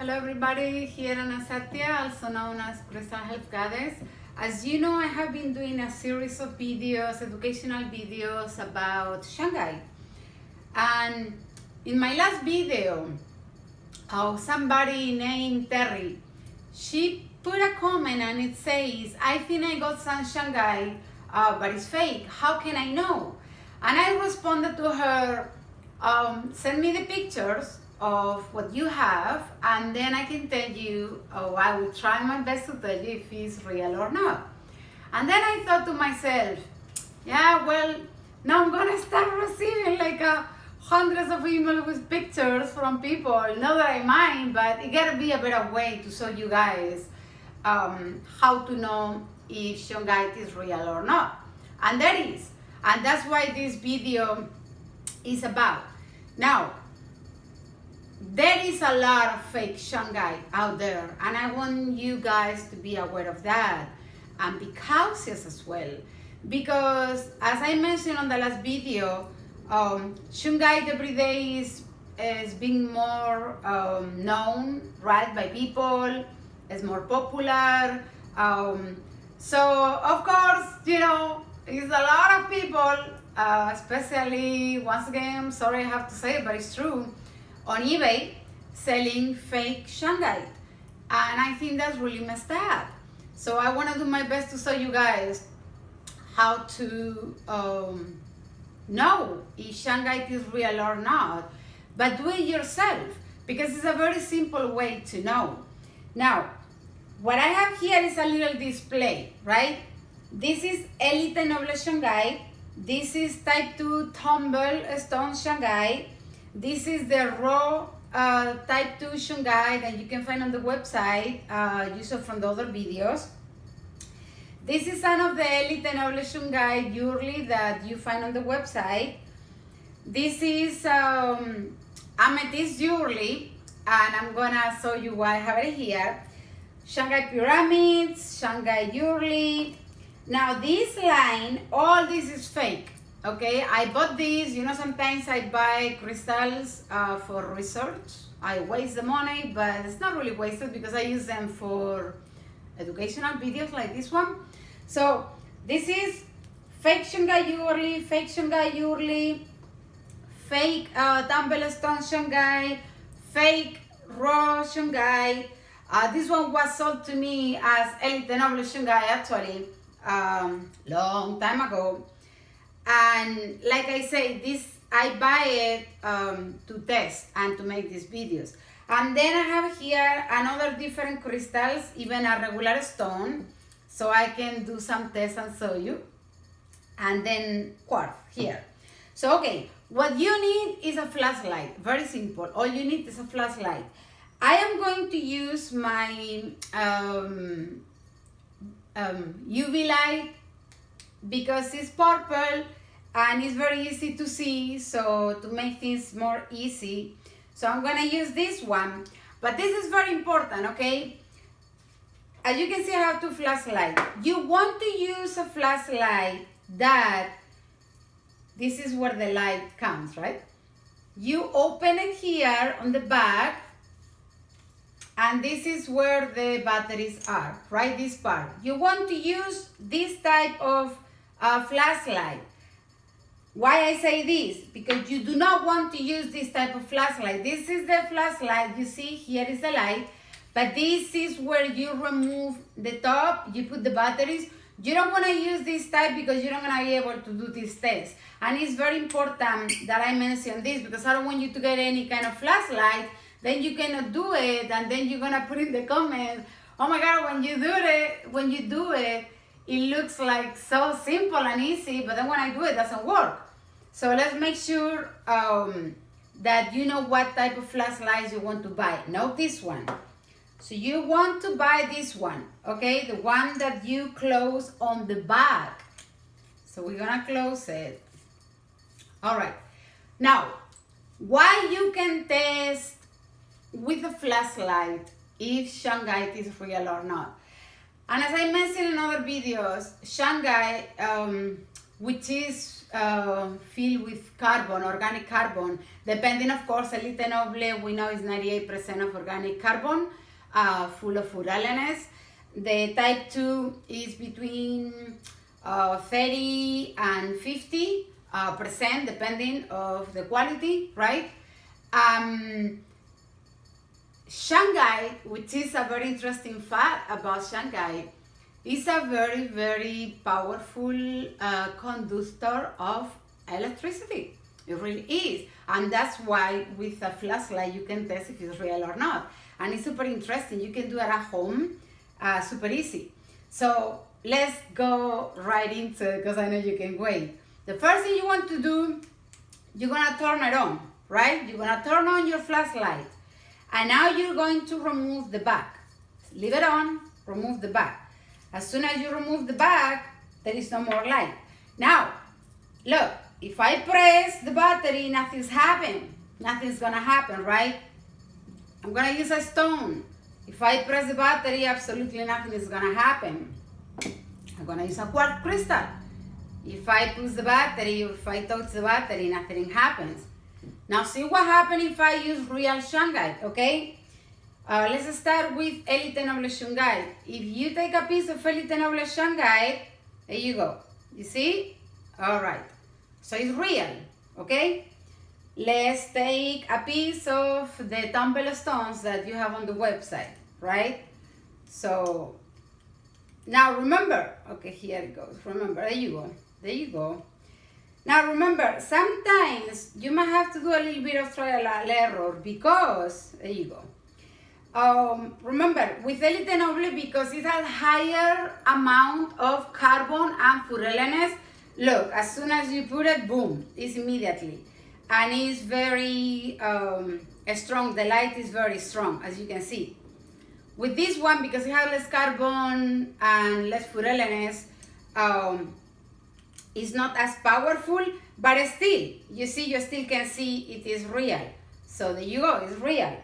Hello everybody, here in Satya, also known as Crystal Health Goddess. As you know, I have been doing a series of videos, educational videos about Shungite. And in my last video, somebody named Terry, she put a comment and it says, I think I got some Shungite, but it's fake. How can I know? And I responded to her, send me the pictures of what you have, and then I can tell you, I will try my best to tell you if it's real or not. And then I thought to myself, yeah, well, now I'm gonna start receiving like hundreds of emails with pictures from people. Not that I mind, but it gotta be a better way to show you guys how to know if Shungite is real or not. And that is. And that's why this video is about. Now, there is a lot of fake Shungite out there, and I want you guys to be aware of that and be cautious as well. Because as I mentioned on the last video, Shungite every day is being more known, right, by people. It's more popular. So of course, you know, it's a lot of people, especially, once again, sorry I have to say it, but it's true, on eBay selling fake Shungite. And I think that's really messed up. So I want to do my best to show you guys how to know if Shungite is real or not. But do it yourself, because it's a very simple way to know. Now, what I have here is a little display, right? This is Elite Noble Shungite. This is Type 2 Tumble Stone Shungite. This is the raw Type 2 Shungite that you can find on the website, used from the other videos. This is some of the Elite Noble Shungite yearly that you find on the website. This is Amethyst yearly, and I'm gonna show you why I have it here. Shungite Pyramids, Shungite yearly. Now this line, all this is fake. Okay, I bought these, you know, sometimes I buy crystals for research. I waste the money, but it's not really wasted because I use them for educational videos like this one. So this is fake Shungite yearly, fake Shungite yearly, fake Tumblestone Shungite, fake raw Shungite. This one was sold to me as Elite Noble Shungite actually, long time ago. And like I say, this I buy it to test and to make these videos. And then I have here another different crystals, even a regular stone, so I can do some tests and show you. And then quartz here. So okay, what you need is a flashlight. Very simple. All you need is a flashlight. I am going to use my UV light because it's purple and it's very easy to see, so to make things more easy, so I'm gonna use this one. But this is very important, okay? As you can see, I have two flashlights. You want to use a flashlight that, this is where the light comes, right? You open it here on the back, and this is where the batteries are, right? This part. You want to use this type of flashlight. Why I say this? Because you do not want to use this type of flashlight. This is the flashlight, you see, here is the light, but this is where you remove the top, you put the batteries. You don't want to use this type because you're not going to be able to do this test. And it's very important that I mention this because I don't want you to get any kind of flashlight, then you cannot do it, and then you're going to put in the comments, oh my God, when you do it, it looks like so simple and easy, but then when I do it, it doesn't work. So let's make sure that you know what type of flashlights you want to buy. Not this one. So you want to buy this one, okay? The one that you close on the back. So we're gonna close it. All right. Now, why you can test with a flashlight if Shungite is real or not. And as I mentioned in other videos, Shungite which is filled with carbon, organic carbon. Depending, of course, Elite Noble, we know is 98% of organic carbon, full of furalenes. The type 2 is between 30 and 50 percent, depending of the quality, right? Shungite, which is a very interesting fact about Shungite, is a very, very powerful conductor of electricity. It really is. And that's why with a flashlight you can test if it's real or not. And it's super interesting. You can do it at home, super easy. So let's go right into it because I know you can wait. The first thing you want to do, you're gonna turn it on, right? You're gonna turn on your flashlight. And now you're going to remove the back. Leave it on, remove the back. As soon as you remove the back, there is no more light. Now, look, if I press the battery, nothing's happening. Nothing's gonna happen, right? I'm gonna use a stone. If I press the battery, absolutely nothing is gonna happen. I'm gonna use a quartz crystal. If I push the battery, if I touch the battery, nothing happens. Now see what happens if I use real Shungite, okay? Let's start with Elite Noble Shungite. If you take a piece of Elite Noble Shungite, there you go. You see? All right. So it's real, okay? Let's take a piece of the tumble stones that you have on the website, right? So now remember, okay, here it goes. Remember, there you go. There you go. Now remember, sometimes you might have to do a little bit of trial and error because, there you go. Remember, with Elite Noble, because it has higher amount of carbon and furalenes, look, as soon as you put it, boom, it's immediately. And it's very strong, the light is very strong, as you can see. With this one, because it has less carbon and less furalenes, it's not as powerful, but still, you see, you still can see it is real. So there you go, it's real.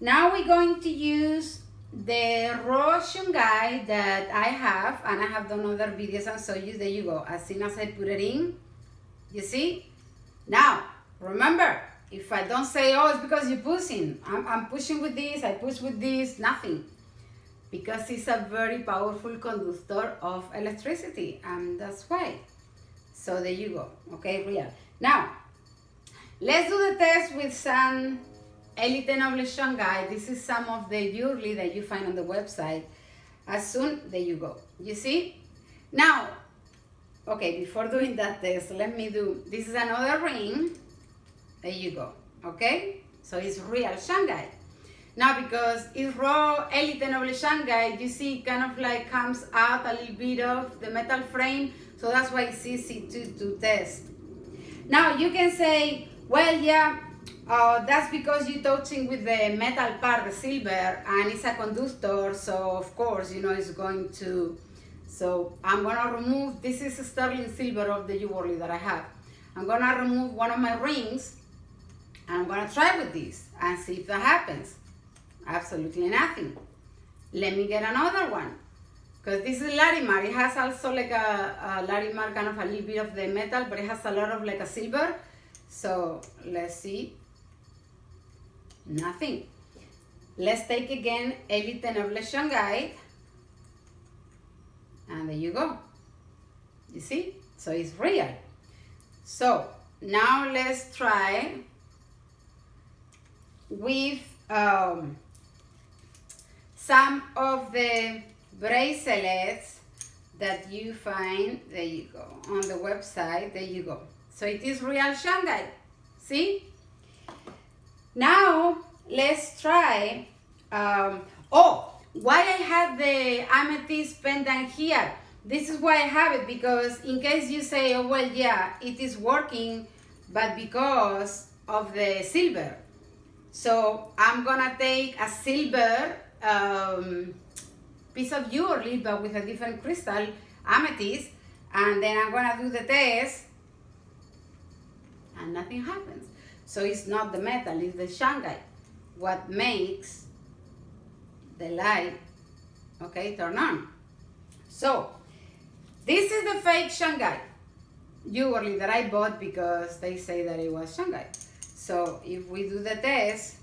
Now we're going to use the raw Shungite that I have, and I have done other videos and so you, there you go. As soon as I put it in, you see? Now, remember, if I don't say, oh, it's because you're pushing, I'm pushing with this, I push with this, nothing. Because it's a very powerful conductor of electricity, and that's why. So there you go, okay, real. Now, let's do the test with some Elite Noble Shungite. This is some of the jewelry that you find on the website. As soon, there you go. You see? Now, okay, before doing that test, let me do, this is another ring. There you go, okay? So it's real Shungite. Now, because it's raw Elite Noble Shungite, you see, kind of like comes out a little bit of the metal frame. So that's why it's easy to test. Now you can say, well, yeah, that's because you're touching with the metal part, the silver, and it's a conductor, so of course, you know, it's going to, so I'm gonna remove, this is sterling silver of the jewelry that I have. I'm gonna remove one of my rings, and I'm gonna try with this, and see if that happens. Absolutely nothing. Let me get another one. Because this is Larimar, it has also like a Larimar, kind of a little bit of the metal, but it has a lot of like a silver. So let's see, nothing. Let's take again Elite Noble Shungite, and there you go. You see, so it's real. So now let's try with some of the bracelets that you find, there you go, on the website, there you go. So it is real Shungite, see? Now, let's try, why I have the amethyst pendant here. This is why I have it, because in case you say, oh, well, yeah, it is working, but because of the silver. So I'm gonna take a silver piece of jewelry, but with a different crystal, amethyst, and then I'm gonna do the test, and nothing happens. So it's not the metal, it's the Shungite what makes the light, okay, turn on. So this is the fake Shungite, jewelry that I bought because they say that it was Shungite. So if we do the test,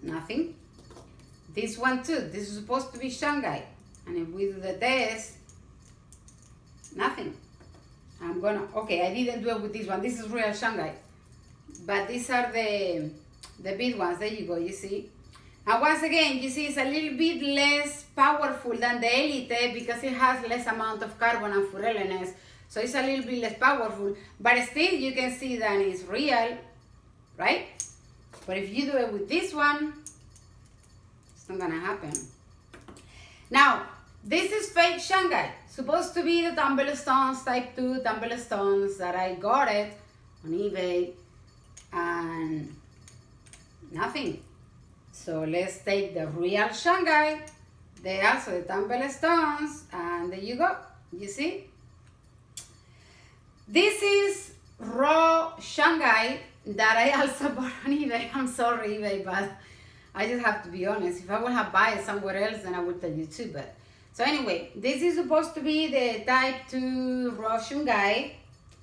nothing. This one too, this is supposed to be Shungite. And if we do the test, nothing. Okay, I didn't do it with this one. This is real Shungite. But these are the big ones. There you go, you see. And once again, you see it's a little bit less powerful than the Elite because it has less amount of carbon and furellenness. So it's a little bit less powerful. But still, you can see that it's real, right? But if you do it with this one, it's not gonna happen. Now, this is fake Shungite. Supposed to be the tumble stones, type 2 tumble stones that I got it on eBay and nothing. So let's take the real Shungite. There are also the tumble stones and there you go. You see? This is raw Shungite that I also bought on eBay. I'm sorry eBay, but I just have to be honest. If I would have bought it somewhere else, then I would tell you too. But so anyway, this is supposed to be the type 2 raw Shungite,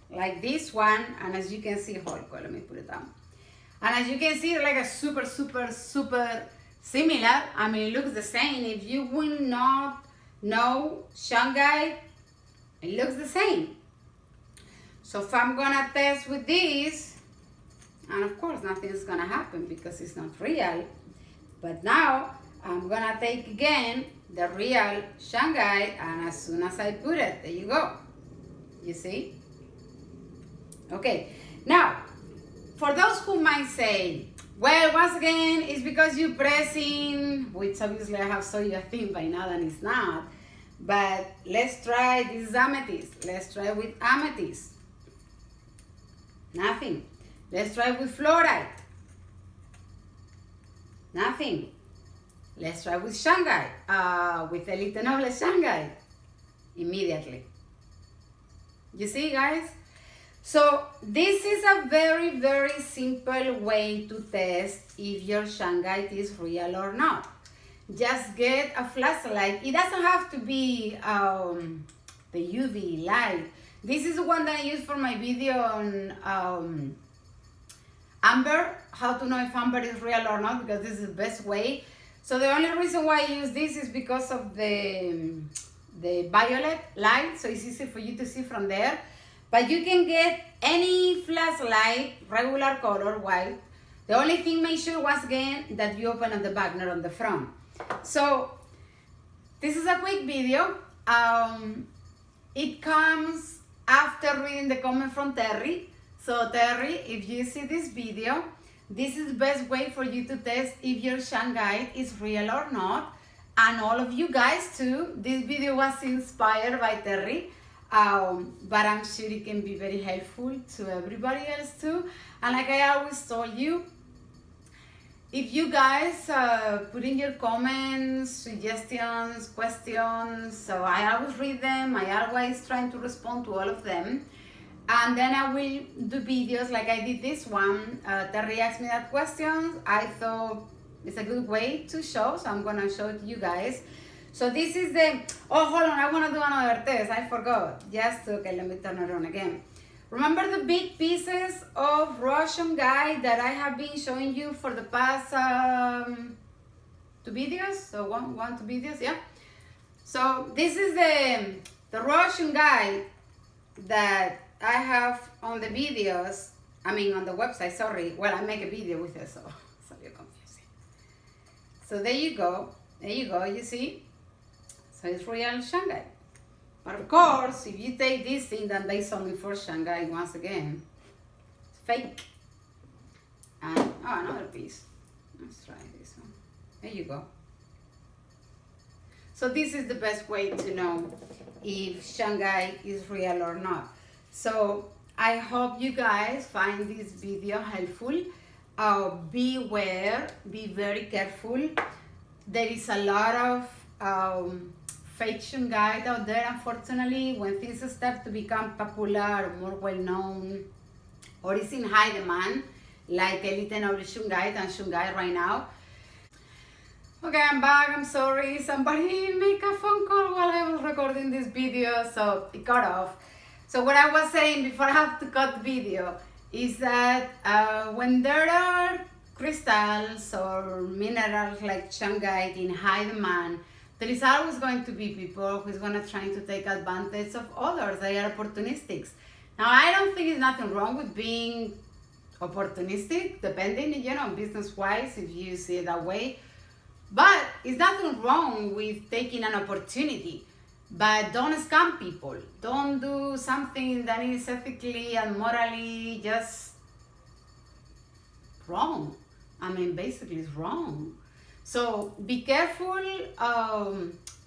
like this one. And as you can see, hold on, let me put it down. And as you can see, like a super similar. I mean, it looks the same. If you will not know Shungite, it looks the same. So if I'm gonna test with this, and of course nothing is gonna happen because it's not real. But now I'm gonna take again the real Shungite, and as soon as I put it, there you go. You see? Okay, now, for those who might say, well, once again, it's because you're pressing, which obviously I have shown you a thing by now and it's not. But let's try this amethyst. Let's try with amethyst. Nothing. Let's try with fluorite. Nothing. Let's try with Shungite, with Elite Noble Shungite. Immediately. You see, guys? So this is a very simple way to test if your Shungite is real or not. Just get a flashlight. It doesn't have to be the UV light. This is the one that I use for my video on amber, how to know if amber is real or not, because this is the best way. So the only reason why I use this is because of the violet light, so it's easy for you to see from there. But you can get any flashlight, regular color, white. The only thing, make sure once again that you open on the back, not on the front. So this is a quick video. It comes after reading the comment from Terry. So Terry, if you see this video, this is the best way for you to test if your Shungite is real or not. And all of you guys too. This video was inspired by Terry. But I'm sure it can be very helpful to everybody else too. And like I always told you, if you guys put in your comments, suggestions, questions, so I always read them. I always try to respond to all of them. And then I will do videos like I did this one. Terry asked me that question. I thought it's a good way to show, so I'm gonna show it to you guys. So this is the, oh, hold on, I want to do another test. I forgot. Okay, let me turn it on again. Remember the big pieces of raw Shungite that I have been showing you for the past 2 videos? So two videos, yeah? So this is the raw Shungite that I have on the videos, I mean on the website, sorry. Well, I make a video with it, so it's a little confusing. So there you go, you see? So it's real Shungite. But of course, if you take this thing that they sold me for Shungite, once again, it's fake. And, oh, another piece. Let's try this one. There you go. So this is the best way to know if Shungite is real or not. So I hope you guys find this video helpful. Beware, be very careful. There is a lot of fake Shungite out there, unfortunately. When things start to become popular or more well-known, or is in high demand, like Elite Noble Shungite and Shungite right now. Okay, I'm back, I'm sorry. Somebody make a phone call while I was recording this video, so it cut off. So what I was saying before I have to cut the video is that when there are crystals or minerals like Shungite in high demand, there is always going to be people who's going to try to take advantage of others. They are opportunistic. Now, I don't think there's nothing wrong with being opportunistic, depending, business-wise, if you see it that way. But it's nothing wrong with taking an opportunity. But don't scam people. Don't do something that is ethically and morally just wrong. I mean, basically, it's wrong. So be careful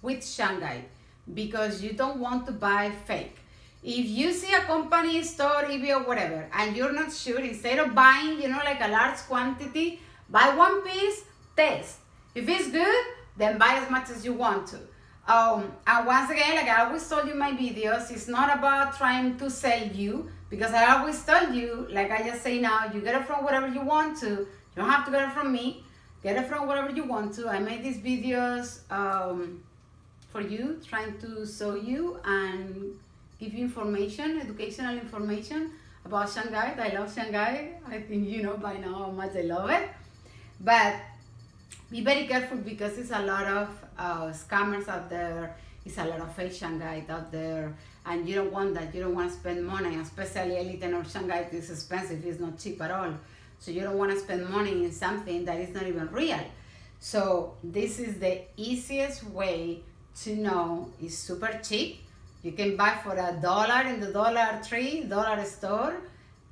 with Shungite because you don't want to buy fake. If you see a company, store, eBay, or whatever, and you're not sure, instead of buying, like a large quantity, buy one piece, test. If it's good, then buy as much as you want to. And once again, like I always told you in my videos, it's not about trying to sell you, because I always tell you, like I just say now, you get it from wherever you want to. You don't have to get it from me. Get it from wherever you want to. I made these videos for you, trying to show you and give you information, educational information about Shungite. I love Shungite. I think you know by now how much I love it. But be very careful because there's a lot of scammers out there. There's a lot of fake Shungite out there. And you don't want that. You don't want to spend money, especially elite or Shungite is expensive. It's not cheap at all. So you don't want to spend money in something that is not even real. So this is the easiest way to know it's super cheap. You can buy for $1 in the Dollar Tree, dollar store.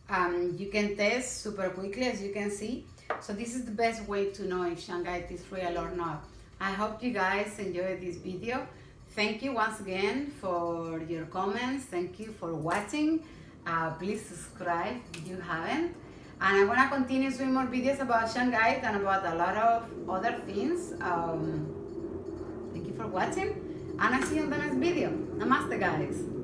You can test super quickly, as you can see. So this is the best way to know if Shungite is real or not. I hope you guys enjoyed this video. Thank you once again for your comments. Thank you for watching. Please subscribe if you haven't. And I'm gonna continue doing more videos about Shungite and about a lot of other things. Thank you for watching, and I'll see you in the next video. Namaste, guys.